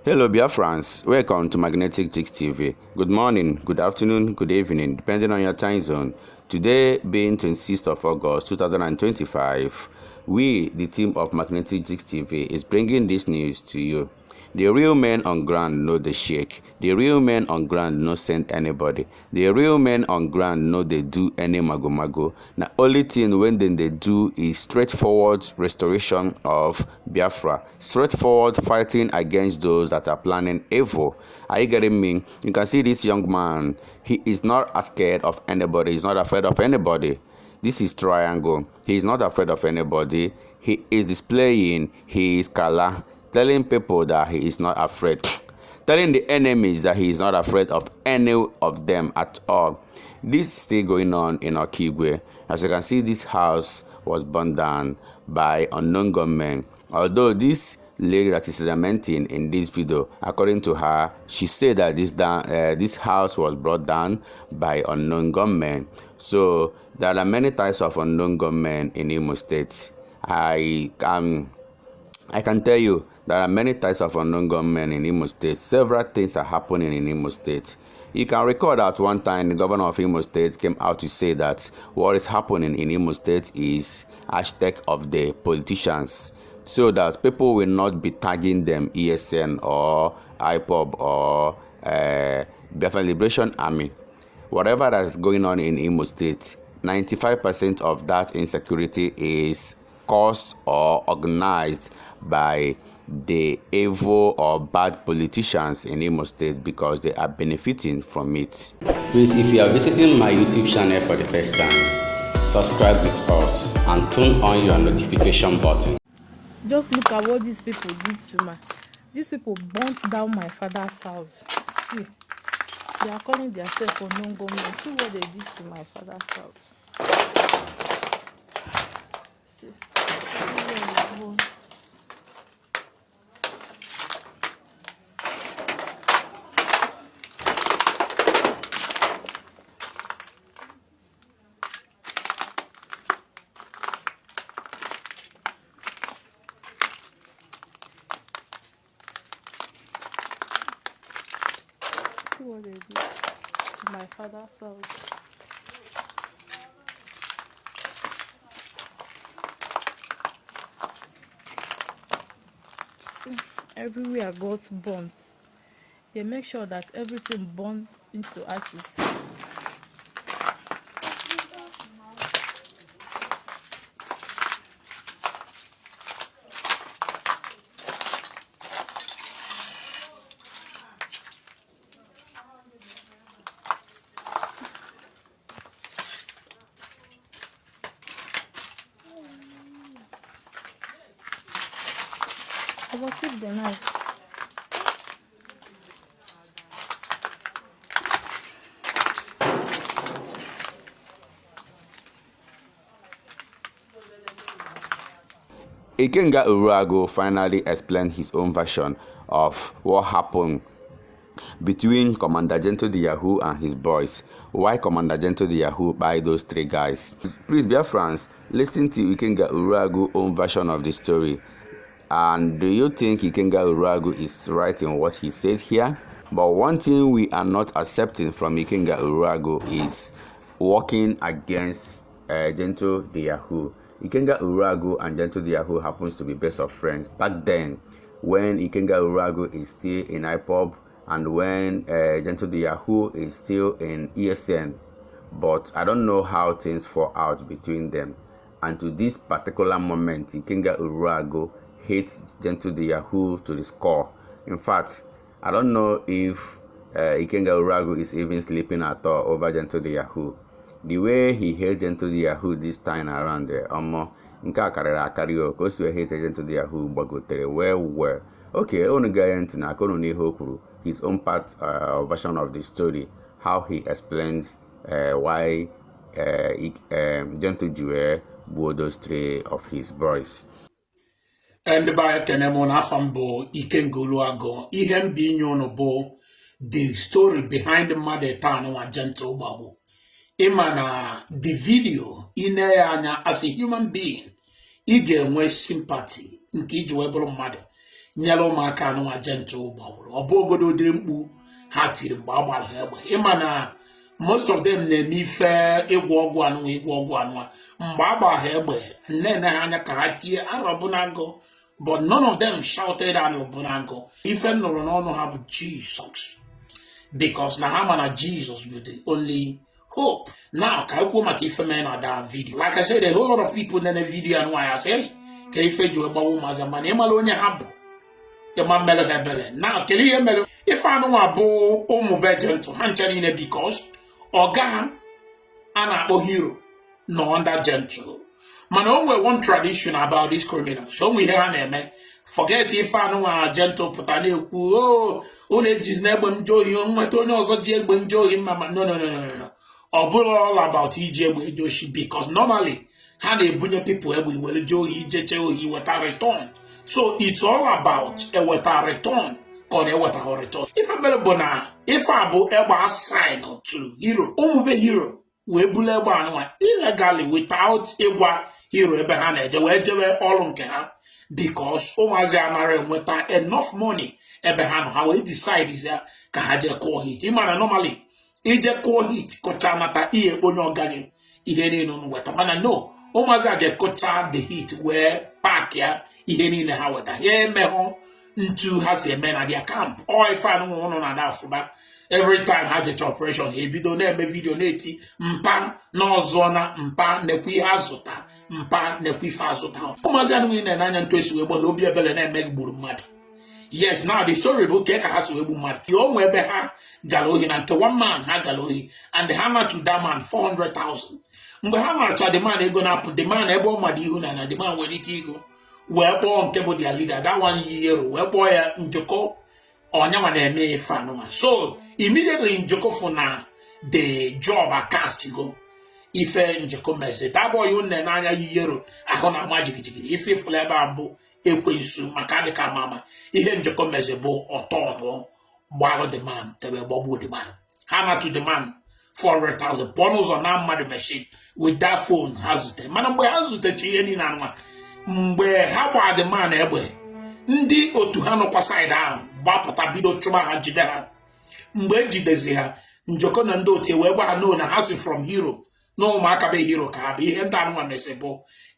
Hello Biafrans, welcome to Magnetic Chicks TV. Good morning, good afternoon, good evening, depending on your time zone. Today being 26th of August 2025, we, the team of Magnetic Chicks TV, is bringing this news to you. The real men on ground know the shake. The real men on ground no send anybody. The real men on ground know they do any mago. The only thing when they do is straightforward restoration of Biafra. Straightforward fighting against those that are planning evil. Are you getting me? You can see this young man. He is not scared of anybody. He's not afraid of anybody. This is triangle. He is not afraid of anybody. He is displaying his color, telling people that he is not afraid, telling the enemies that he is not afraid of any of them at all. This is still going on in Okigwe. As you can see, this house was burned down by unknown gunmen. Although this lady that is lamenting in this video, according to her, she said that this house was brought down by unknown gunmen. So there are many types of unknown gunmen in Imo State. I can tell you there are many types of unknown gunmen in Imo State. Several things are happening in Imo State. You can recall that one time the governor of Imo State came out to say that what is happening in Imo State is hashtag of the politicians, so that people will not be tagging them ESN or IPOB or Biafra Liberation Army. Whatever that is going on in Imo State, 95% of that insecurity is caused or organized by the evil or bad politicians in Imo State because they are benefiting from it. Please, if you are visiting my YouTube channel for the first time, subscribe with us and turn on your notification button. Just look at what these people did to me. These people burnt down my father's house. See, they are calling themselves unknown gunmen. See what they did to my father's house. See. See what they did to my father's house. See, everywhere got burnt. They make sure that everything burnt into ashes. I will keep the knife. Ikenga finally explained his own version of what happened between Commander Gento the Yahoo and his boys. Why Commander Gento the Yahoo by those three guys? Please, Biafrans, listen to Ikenga Uruagu's own version of the story. And do you think Ikenga Uruagu is right in what he said here? But one thing we are not accepting from Ikenga Uruagu is working against Gento the Yahoo. Ikenga Uruagu and Gento the Yahoo happens to be best of friends back then when Ikenga Uruagu is still in IPOB and when Gento the Yahoo is still in ESN. But I don't know how things fall out between them. And to this particular moment, Ikenga Uruagu hates Gento the Yahoo to the score. In fact, I don't know if Ikenga Uruagu is even sleeping at all over Gento the Yahoo. The way he hates Gento the Yahoo this time around there, nka karịrị akarị o, ka o si hate Gento the Yahoo gbagotere well. Okay, onu ga ntị na akonu n'ihe o kwuru, his own part version of the story, how he explains why Gento ji gbuo those three of his boys. And by Kenemon Afambo, Ikenga Uruagu, Ihem Binyonobo, the story behind the mother town wa Gento Babu. Imana the video anya as a human being, ige mwe sympathy, nkiji webro mother. nyere ụmụaka anụnwa gentle gbawụrụ ọ bụ ogodo dịrị mkpu ha tiri mgbe a gbara ha egbe ịma na most of them na-eme ife ịgwọ ọgwụ anụnwa mgbe a gbara ha egbe nne ha anya ka ha tie arọbụnago but none of them shouted arọbụnago ife nụrụ n'ọnụ ha bụ Jesus because na ha ma na Jesus bụ the only hope. Now ka ekwu maka ife mee na that video like I said a whole lot of people na video anụnwa ya say ka ife ji gbawo ụmụazị mana ịmala onye ha bụ ịma mmele ha ebele na kele ihe mere ife anụnwa bụ ụmụ be gentle ha ncha niile because ọga ha a na-akpọ hero no under gentle mana o nwere one tradition about these criminals so ihe ha na-eme forget ife anụnwa gentle pụta na-ekwu ụlọ ejizi na egbe nje ohi nweta onye ọzọ ji egbe nje ohi mma no ọ bụrụ all about iji egbe eje oshi because normally ha na-ebunye people egbe iwere je ohi ijeche ohi weta return so it's all about eweta return ka ọ na-eweta return ife mere bụ na ife a bụ egbe assign to hero ụmụbe hero wee bulu egbe anụnwa illegally without ịgwa hero ebe ha na-eje wee jebe ọrụ nke ha because ụmụazị amara enweta enough money ebe ha nọ ha wee decide ya ka ha je kụọ hit ịmana normally ije kụọ hit kụcha nata ihe onye ọganye ihe niile weta mana no ụmụazị aje kụcha the hit wee pack ya ihe niile ha weta ya emehụ ntu ha si eme na dia camp ọ ife anụnwa ụnụ na afụba every time ha jecha operation ebido na-eme video na-eti mpa n'ọzọ na mpa nekwa ihe azụta mpa nekwa ife azụta ụmụazị anụnwa na n'anya ntu esi wee gbaghe obi ebele na-eme gburu mmadụ yes now the story bụ ka ha si wee gbu mmadụ ya onwe ebe ha gara ohi na nke one man ha gara ohi and ha na-achụ that man 400,000 mgbe ha na-achọ the man ego na-apụ the man ebe ọ mmadụ ihu na the man nwere ite ego wee kpọọ nke bụ their leader that one year wee kpọọ ya njoko onyanwa na-eme ife anụnwa so immediately njoko fụ na the job a cast go ife njoko mezi that boy nne n'anya yiyero ahụ na ama jigijigi ife ifụla ebe a bụ ekwensu maka dịka mama ihe njoko mezi bụ ọtọ gbalụ the man tebe gbagbuo the man ha na-atụ the man 400,000 pụọ n'ụzọ na mmadụ machine with that phone ha zute mana mgbe ha zutechi ihe niile anụnwa mgbe ha gbaa the man egbe ndị otu ha nọkwa side ahụ gbapụta bido chụba ha jide ha mgbe ejidezi ha njoko na ndị otu wee gwa ha no na ha si from hero na ụmụaka be hero ka ha bụ ihe ndị anụnwa mesi bụ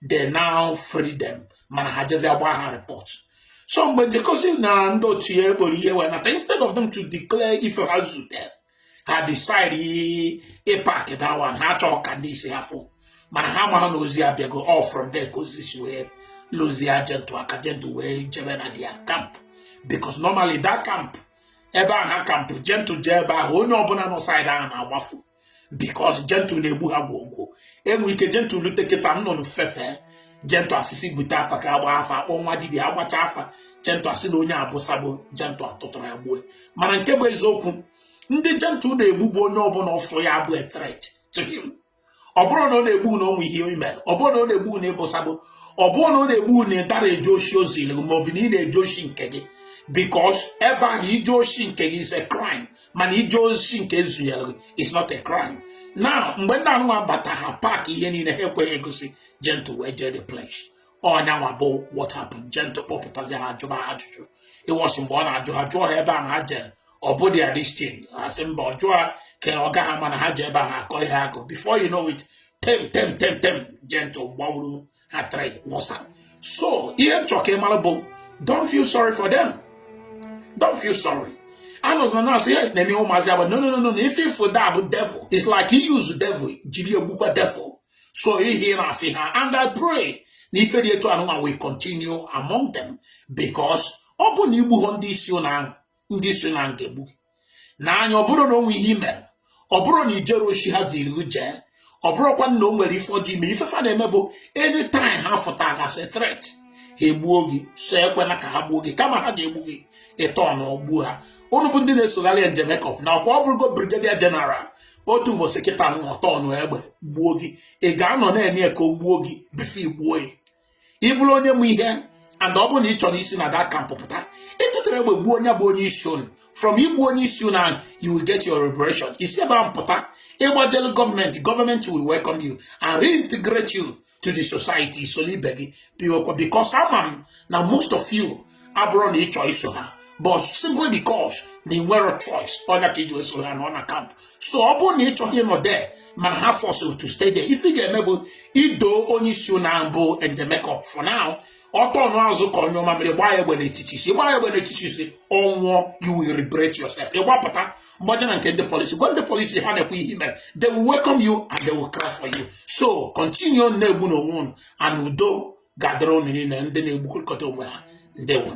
they now free them mana ha jezi agba ha report so mgbe njoko si na ndị otu ya ekporo ihe wee nata instead of them to declare ife ha zute ha decide ịpak that one ha chọọ ka ndị isi ha fụ mana ha ma ha na ozi abịago all from there ka ozi si wee lose gentle aka gentle wee jebe na dia camp because normally that camp ebe ha camp gentle je ebe ahụ onye ọbụla nọ side ahụ na-agbafu because gentle na-egbu ha gwogwo enwe ike gentle lute kịta nnụnụ fefe gentle asịsị bute afa ka agba afa akpọ nwa dibia agbacha afa gentle asị na onye abụsabo gentle atụtara ya gbue mana nke bụ eziokwu ndị gentle na-egbu bụ onye ọbụla ọfụ ya bụ a threat to him ọ bụrụ na ọ na-egbu na onwe ihe ime ọ bụrụ na ọ na-egbu na ịbụsabo ọ bụrụ na ọ na-egbu na ịdara eje oshi ozili ma ọ bụ na ị na-eje oshi nke gị because ebe ahụ ije oshi nke gị is a crime mana ije oshi nke ezunyere gị is not a crime now mgbe ndị anụnwa bata ha pak ihe niile ha ekweghị egosi gentle wee jee the place ọnyanwa bụ what happened gentle kpọpụtazi ha ajụba ha ajụjụ ịwọsị mgbe ọ na-ajụ ha jụọ ha ebe ahụ ha jere ọ bụ dị adistin ha sị mba ọ jụọ ha ka ọ ga ha mana ha ji ebe ahụ akọ ihe agụ before you know it tem gentle gbawuru ha try wasa so ihe nchọka ịmara bụ don't feel sorry for them don't feel sorry anọzọ na asị ya na-eme ụmụazị agba no ife ifo da bụ devil it's like he use devil jiri egbukwa devil so ihe na-afị ha and I pray na ife dị etu anụnwa will continue among them because ọ bụ na igbu ha ndị isi na nga egbu na anya ọ bụrụ na onwe ihe mere ọ bụrụ na ijere oshi ha ziri jee ọ bụrụkwa na o nwere ife ọjọọ ime ifefa na-eme bụ anytime ha fụta gasị threat ha egbuo gị so ekwena ka ha gbuo gị kama ha ga-egbu gị ịtọ na ogbuo ha ụnụ bụ ndị na-esogharị njem ekọp na ọkwa ọ bụrụgo brigadier general otu ụbọchị kịta ọtọnụ egbe gbuo gị ị ga-anọ na-eme ka o gbuo gị befe igbuo ya ị bụrụ onye mụ ihe and ọ bụrụ na ị chọrọ isi na that camp pụta ịtụtara egbe gbuo onye bụ onye isi unu from igbu onye isi unu and you will get your liberation isi ebe ahụ pụta ịgbajelu government will welcome you and reintegrate you to the society so ibe gị because ama m na most of you abụrụ na ịchọ iso ha, but simply because na ị nwere choice ọ ga ka iji eso ha nọ na camp. So ọ bụrụ na ịchọghị ịnọ there mana ha force you to stay there, ife ị ga-eme bụ ido onye isi na mbụ Njemeka for now. Ọtọ nọ azụ ka onye ọma mere gbaa egbe n'etiti isi, gbaa egbe n'etiti isi ọnwụọ, you will regret yourself. Ịgbapụta mgbaje na nke ndị polisi, gwa ndị polisi ha na-ekwu ihe mere, they will welcome you and they will cry for you. So continue na-egbu n'onwe unu and udo ga-adịrị unu niile ndị na-egbukọta onwe ha. Ndewo.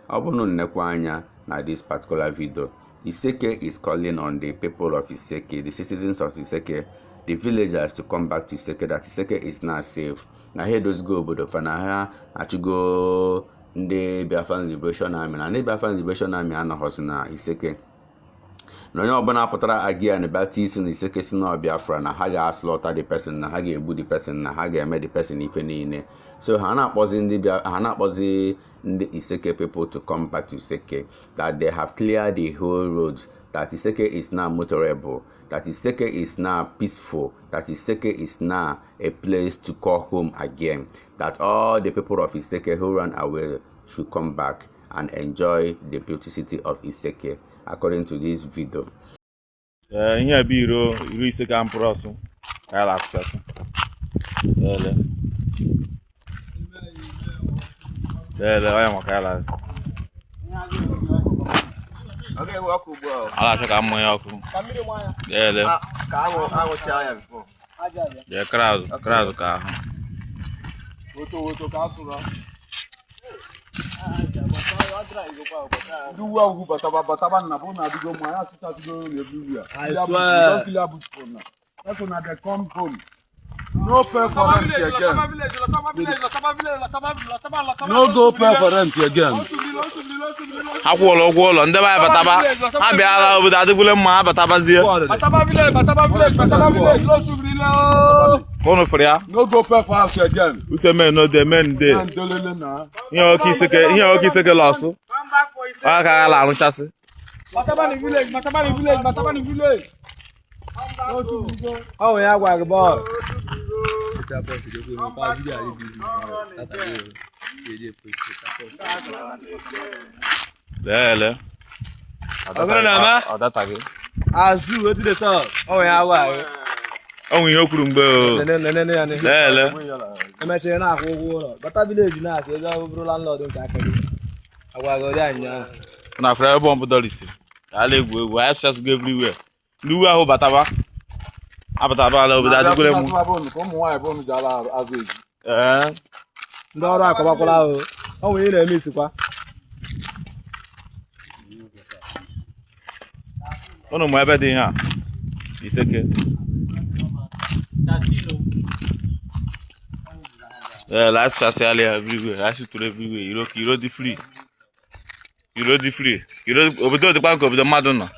Ọ bụrụ na nnekwa anya na this particular video, Isseke is calling on the people of Isseke, the citizens of Isseke, the villagers to come back to Isseke, that Isseke is now safe. Now here those go obodo fana ha achugo ndị Biafran Liberation Army, na ndị Biafran Liberation Army anọghọzi na Isseke. Na onye ọbụla pụtara agia na bati isi na Isseke si na Biafra na ha ga-slaughter the person, na ha ga-egbu the person, na ha ga-eme the person ife niile. So ha na-akpọzi ndị Isseke people to come back to Isseke, that they have cleared the whole road, that Isseke is now motorable, that Isseke is now peaceful, that Isseke is now a place to call home again, that all the people of Isseke who ran away should come back and enjoy the beauty city of Isseke, according to this video. Here be iro Isseke amproso kala access. Vaya makala. Okay, walk bro. Ala shaka mo yako. Dele. Ka ango chaya before. Ya crowd ka. Woto ka sura. Do well who bataba na bona bigo mo ya tuta bigo le biya. I swear. That's when they come home. No pay for rent again. No go pay for rent again. Akwụlọ ndị ba bataba abịala obodo adịgbule mma batabazie. Bataba village Kono for ya. No go pay for house again. Who say men no dey men dey. Ihe oke Isseke losu. Ọ ka ala arụchasị. Bataba village. Oh yeah, wag ball. Dele. Adatagi. Azu wetin dey so? Oh yeah, wag. Oh ihe okwuru mgbe o. Dele. Emeche na akwụkwọ ụlọ. Bata village na aka ego bụrụ landlord nke aka gị. Agwagori anya. Na fra bomb dolisi. Ala egwu I just go everywhere. Nuwa ho bataba. Abataba ala obodo adịgole mu. Ụmụ nwaanyị bụ nje ala azụ eji. Ndị ọrụ akọbakwala o. Ọ nwere na-eme isikwa. Unu mụ ebe dị ihe a. Isseke. Last socially everywhere. I should to everywhere. You the free. You the free. Obodo dịkwa ka obodo mmadụ nọ.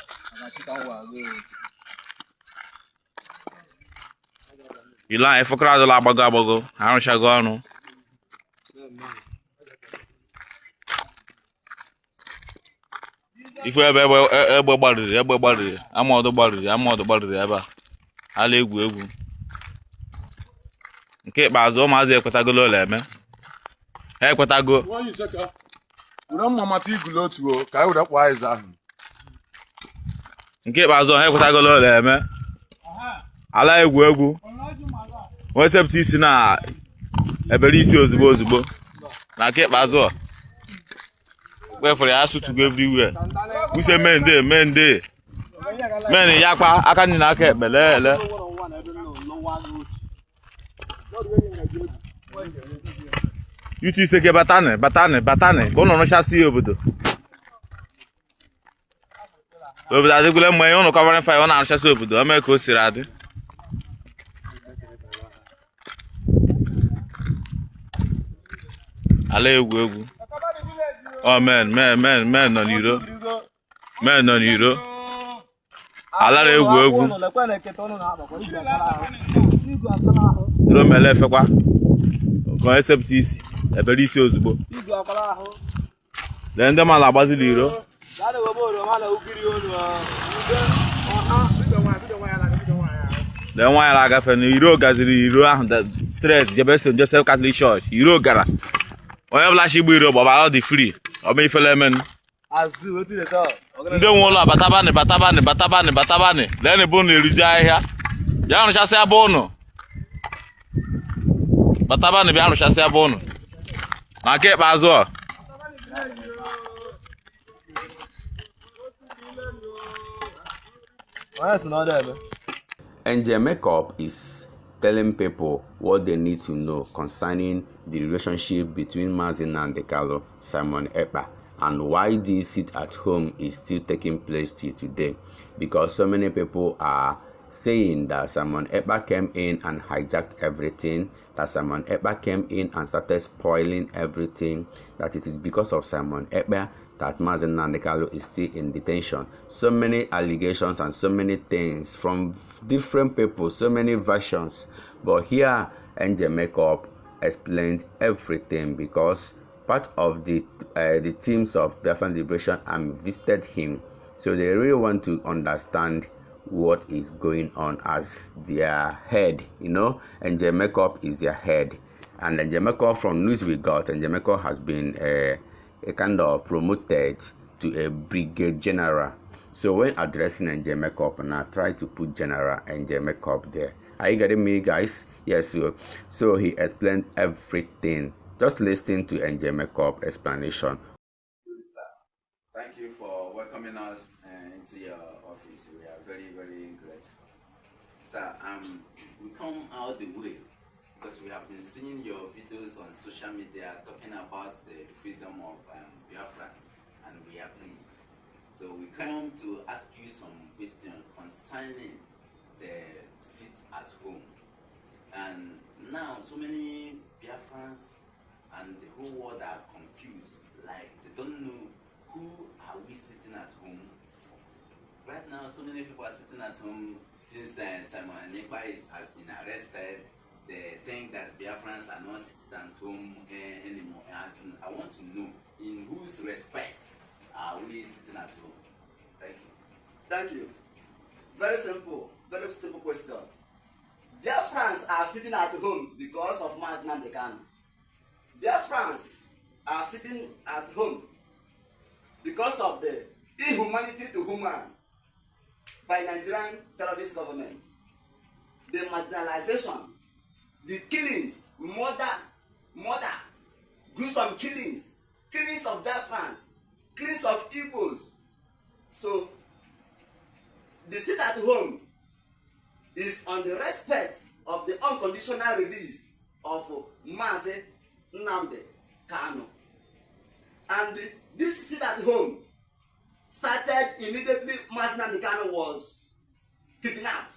Ila efokra la agbago arụchago ọrụ. Ifu ebe gbarịrị amaọdụ gbarịrị ebe a. Ala egwu. Nke ikpeazụ ụmụazị ekwetagolo ụlọ eme. Ha ekwetago. Ure mma mata igulu otu o ka were kwa iza ahụ. Nke ikpeazụ ha ekwetagolo ụlọ eme. Ala egwu. Onye sepụta isi na ebere isi ozugbo na nke ikpeazụ wefere ya asụtụgo everywhere. Use mende men ya kpa aka nri na aka ekpe lele. Yutu Isseke batane ka ụnụ rụchasị obodo adịgwule mgbe ụnụ kọvara fa ọ na-arụchasị obodo o mee ka o siri adị. Ala egwu. Oh men nọ n'iro. Men nọ n'iro. Ala egwu. Dro mele fekwa. Ko esepụta isi, ebere isi ozugbo. Le ndị mala agbazili iro. Le nwa ya agafe n'iro gaziri iro ahụ straight jebe St. Joseph Catholic Church iro gara onye ọbụla shi gburu gbaba ọ dị free ọ bụ ifele men ndị nwe ụlọ batabani lee bụ na eruzi ahịhịa bịa rụchasị abụ ụnụ batabani bịa rụchasị abụ ụnụ maka ikpeazụ ọ NJ Makeup is telling people what they need to know concerning the relationship between Mazi Nnamdi Kanu, Simon Ekpa, and why this sit at home is still taking place till today. Because so many people are saying that Simon Ekpa came in and hijacked everything, that Simon Ekpa came in and started spoiling everything, that it is because of Simon Ekpa that Mazi Nnamdi Kanu is still in detention. So many allegations and so many things from different people, so many versions. But here, NJ Makeup explained everything because part of the teams of Biafran Liberation Army visited him. So they really want to understand what is going on as their head, you know. NJ Makeup is their head. And NJ Makeup, from news we got, NJ Makeup has been a kind of promoted to a brigade general. So when addressing NJ Makeup, and I try to put General NJ Makeup there. Are you getting me, guys? Yes. So he explained everything. Just listen to NJ Makeup explanation. Sir, thank you for welcoming us into your office. We are very, very grateful. Sir, we come out the way because we have been seeing your videos on social media talking about the freedom of Biafrans, and we are pleased. So we come to ask you some questions concerning the sit at home. And now so many Biafrans and the whole world are confused, like they don't know who are we sitting at home for. Right now so many people are sitting at home since Simon Ekpa has been arrested. They think that Biafrans are not sitting at home anymore. And I want to know, in whose respect are we sitting at home? Thank you. Thank you. Very simple question. Biafrans are sitting at home because of Mazi Nnamdi Kanu. Biafrans are sitting at home because of the inhumanity to human by Nigerian terrorist government, the marginalization, the killings, murder, gruesome killings of Biafrans, killings of Igbos. So the sit at home is on the respect of the unconditional release of Mazi Nnamdi Kanu. And this sit at home started immediately Mazi Nnamdi Kanu was kidnapped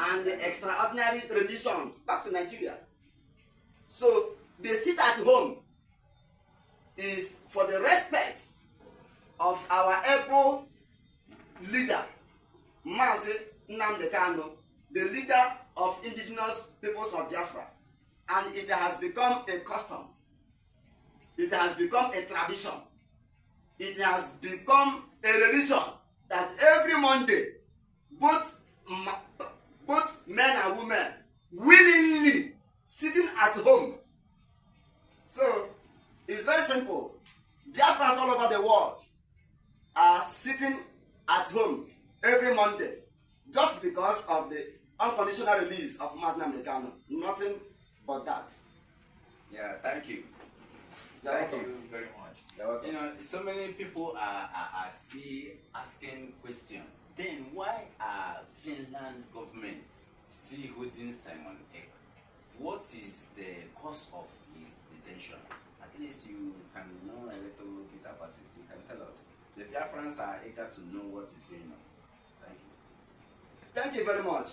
and the extraordinary rendition back to Nigeria. So the sit at home is for the respect of our able leader, Mazi Nnamdi Kanu, the leader of indigenous peoples of Biafra. And it has become a custom. It has become a tradition. It has become a religion that every Monday, both men and women willingly sitting at home. So it's very simple. Biafrans all over the world are sitting at home every Monday just because of the unconditional release of Mazi Nnamdi Kanu. Nothing but that. Yeah, thank you. Thank you very much. You know, so many people are still asking questions. Then why are Finland government still holding Simon Ekpa? What is the cause of his detention? At least you can know a little bit about it. You can tell us. The Biafrans are eager to know what is going on. Thank you. Thank you very much.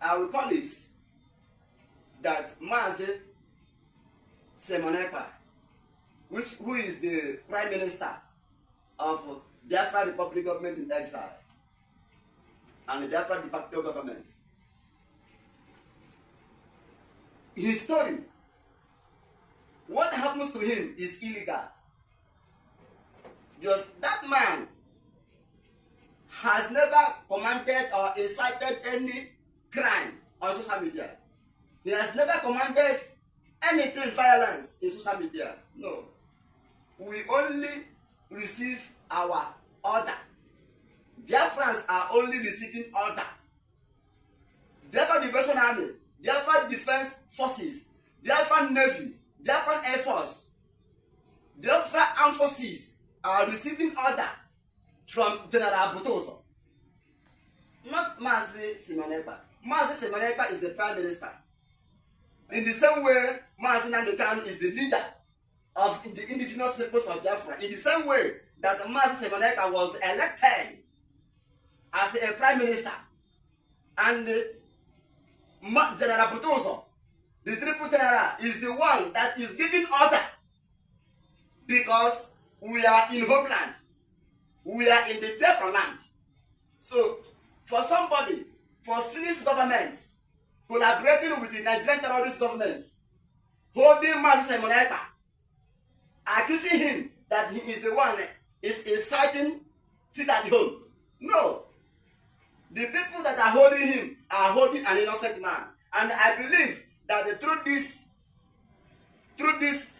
I will call it that Mazi Simon Ekpa, who is the Prime Minister of Biafra Republic Government in exile and the Biafra de facto government. His story, what happens to him is illegal. Because that man has never commanded or incited any crime on social media. He has never commanded anything violence in social media. No. We only receive our order. Biafrans are only receiving order. Biafra Liberation Army, Biafra Defense Forces, Biafra Navy, Biafra Air Force, Biafra Armed Forces are receiving order from General Butoso. Not Mazi Simon Ekpa. Mazi Simon Ekpa is the Prime Minister. In the same way, Mazi Nandekan is the leader of the indigenous peoples of Biafra. In the same way that Mazi Simon Ekpa was elected as a Prime Minister. And General Butoso, the Triple General, is the one that is giving order. Because we are in homeland. We are in the Biafra land. So, for somebody, for Finnish government, collaborating with the Nigerian terrorist government, holding Mazi Simon Ekpa, accusing him that he is the one is inciting sit at home. No. The people that are holding him are holding an innocent man. And I believe that through this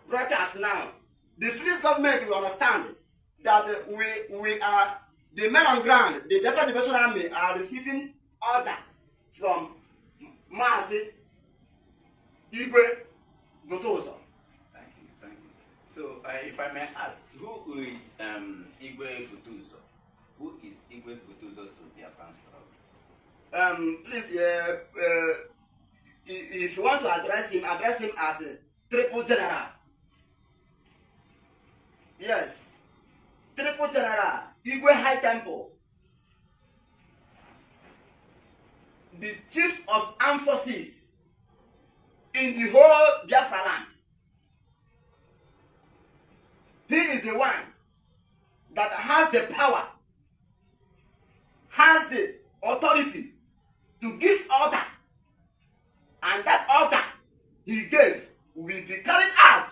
broadcast now, the Finnish government will understand that we are, the men on ground, the Biafra Liberation Army are receiving order from Mazi Igwe Gotozo. Thank you. So, if I may ask, who is Igwe Gotozo? Who is Igwe Gotozo to Biafran struggle? Please, if you want to address him as a Triple General. Yes. Triple General, Igwe High Temple, the chief of armed forces in the whole Biafra land. He is the one that has the power, has the authority to give order, and that order he gave will be carried out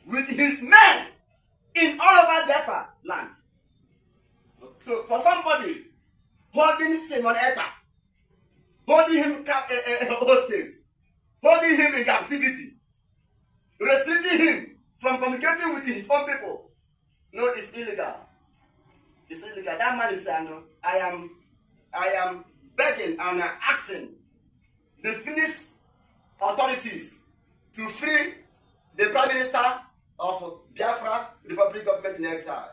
with his men in all over Biafra land. So for somebody holding Simon Ekpa, holding him hostage, holding him in captivity, restricting him from communicating with his own people, no, it's illegal. It's illegal. That man is I am begging and asking the Finnish authorities to free the Prime Minister of Biafra Republic Government in exile.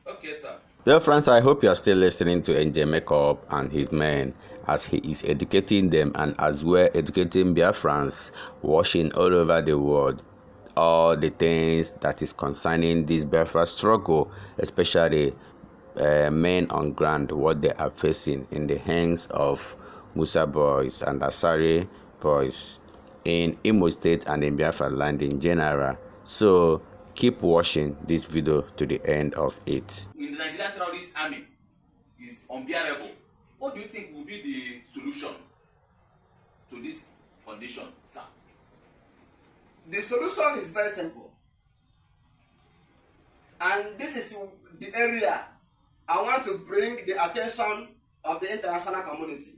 Okay, sir. Dear friends, I hope you are still listening to NJ Makeup and his men as he is educating them and as well educating Biafrans watching all over the world all the things that is concerning this Biafra struggle, especially men on ground, what they are facing in the hands of Musa boys and Asari boys in Imo State and in Biafra land in general. So keep watching this video to the end of it. In the Nigerian terrorist army is unbearable. What do you think will be the solution to this condition, sir? The solution is very simple. And this is the area I want to bring the attention of the international community.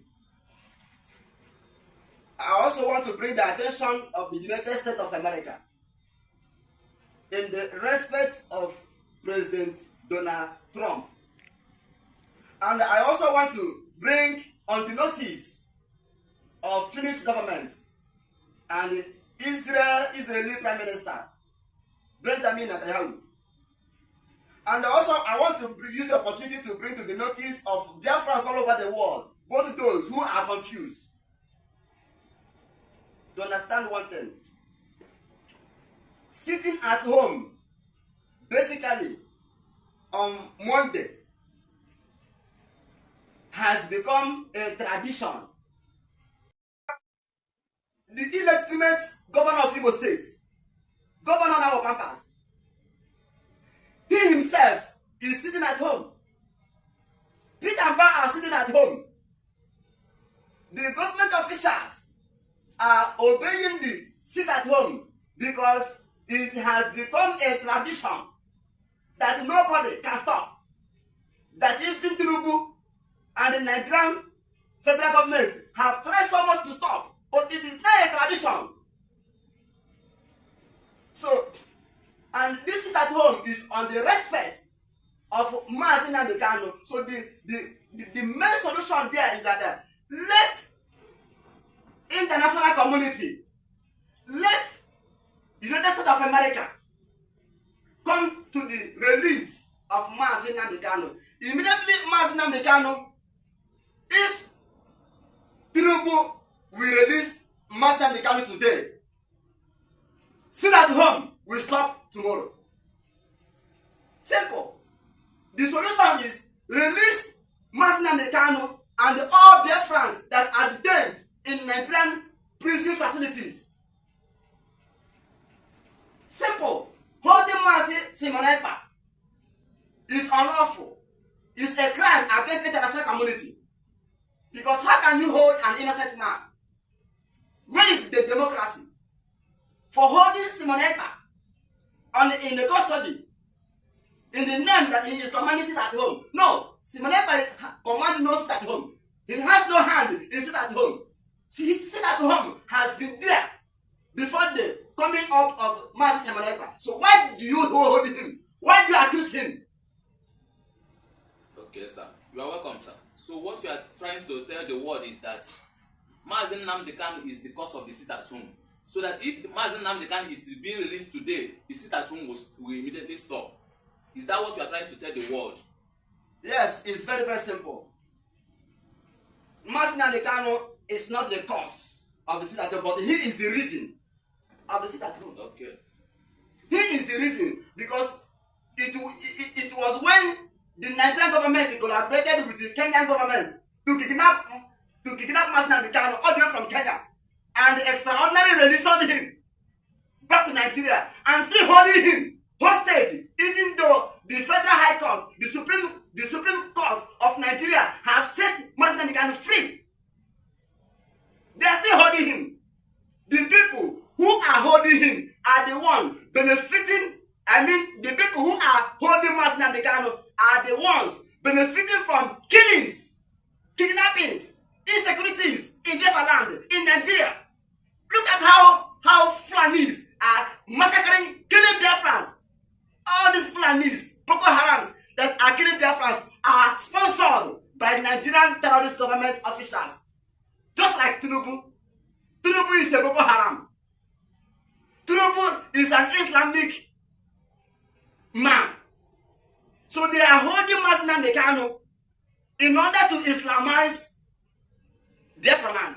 I also want to bring the attention of the United States of America in the respect of President Donald Trump. And I also want to bring on the notice of Finnish government and Israeli Prime Minister Benjamin Netanyahu. And also I want to use the opportunity to bring to the notice of Biafrans all over the world, both those who are confused, to understand one thing. Sitting at home, basically, on Monday, has become a tradition. The illegitimate governor of Imo State, governor on our campus, he himself is sitting at home. Peter and Bar are sitting at home. The government officials are obeying the sit at home because it has become a tradition that nobody can stop. That even Tinubu and the Nigerian federal government have tried so much to stop, but it is now a tradition. So, and this is at home is on the respect of Mazi Nnamdi Kanu. So the main solution there is that let international community, let United States of America come to the release of Mazi Nnamdi Kanu. Immediately Mazi Nnamdi Kanu, if Tinubu will release Mazi Nnamdi Kanu today, sit at home will stop tomorrow. Simple. The solution is release Mazi Nnamdi Kanu and all Biafrans that are detained in Nigerian prison facilities. Simple. Holding Mazi Ekpa is unlawful. It's a crime against the international community. Because how can you hold an innocent man? Where is the democracy? For holding Ekpa in the custody, in the name that he is commanding sit at home. No, Ekpa commanding no sit at home. He has no hand, he sit at home. See, sit at home has been there before the coming up of Mazi Ekpa. So why do you hold him? Why do you accuse him? Okay, sir. You are welcome, sir. So what you are trying to tell the world is that Mazi Nnamdi Kanu is the cause of the sit at home. So that if Mazi Nnamdi Kanu is being released today, the sit at home will immediately stop. Is that what you are trying to tell the world? Yes, it's very, very simple. Mazi Nnamdi Kanu is not the cause of the sit at home, but he is the reason of the sit at home. Okay. He is the reason because it was when the Nigerian government collaborated with the Kenyan government to kidnap Mazi Nnamdi Kanu all the way from Kenya and extraordinarily released him back to Nigeria and still holding him hostage, even though the Federal High Court, the Supreme Court of Nigeria have set Mazi Nnamdi Kanu free. They are still holding him. The people who are holding him are the ones benefiting. I mean, the people who are holding Mazi Nnamdi Kanu are the ones benefiting from killings, kidnappings, insecurities in Biafra land, in Nigeria. Look at how Fulanis are massacring, killing Biafrans. All these Fulanis, Boko Harams that are killing Biafrans are sponsored by Nigerian terrorist government officials. Just like Tinubu. Tinubu is a Boko Haram. Tinubu is an Islamic man. So they are holding Mazi Nnamdi Kanu in order to Islamize Biafra land.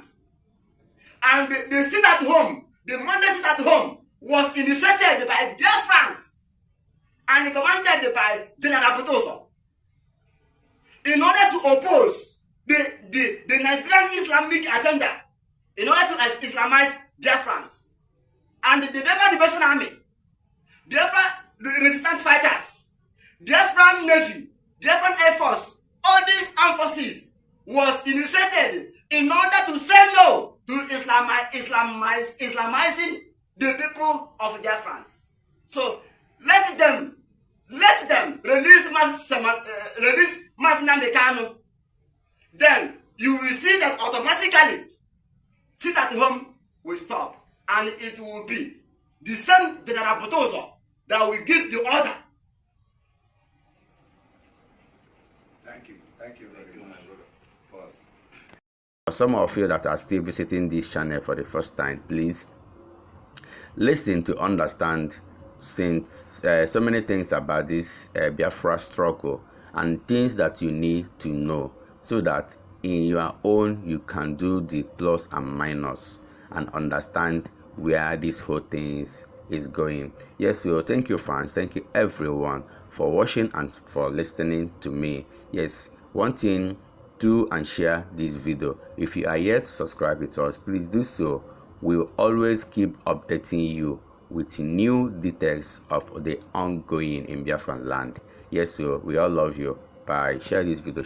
And the sit at home, the Monday sit at home was initiated by Biafrans and commanded by General Butoso in order to oppose the Nigerian Islamic agenda, in order to Islamize Biafrans. And the Biafra Liberation Army, Biafra resistant fighters, Biafran Navy, Biafran Air Force, all these armed forces was initiated in order to say no to Islamizing the people of Biafrans. So let them release Mazi Nnamdi Kanu. Then you will see that automatically sit at home will stop, and it will be the same General Butoso that will give the order. Thank you very much. Pause. For some of you that are still visiting this channel for the first time, please listen to understand, since so many things about this Biafra struggle and things that you need to know, so that in your own you can do the plus and minus and understand where this whole thing is going. Yes, so thank you fans, thank you everyone for watching and for listening to me. Yes, one thing, do and share this video. If you are yet to subscribe with us, please do so. We'll always keep updating you with new details of the ongoing in Biafran land. Yes, so we all love you. Bye. Share this video.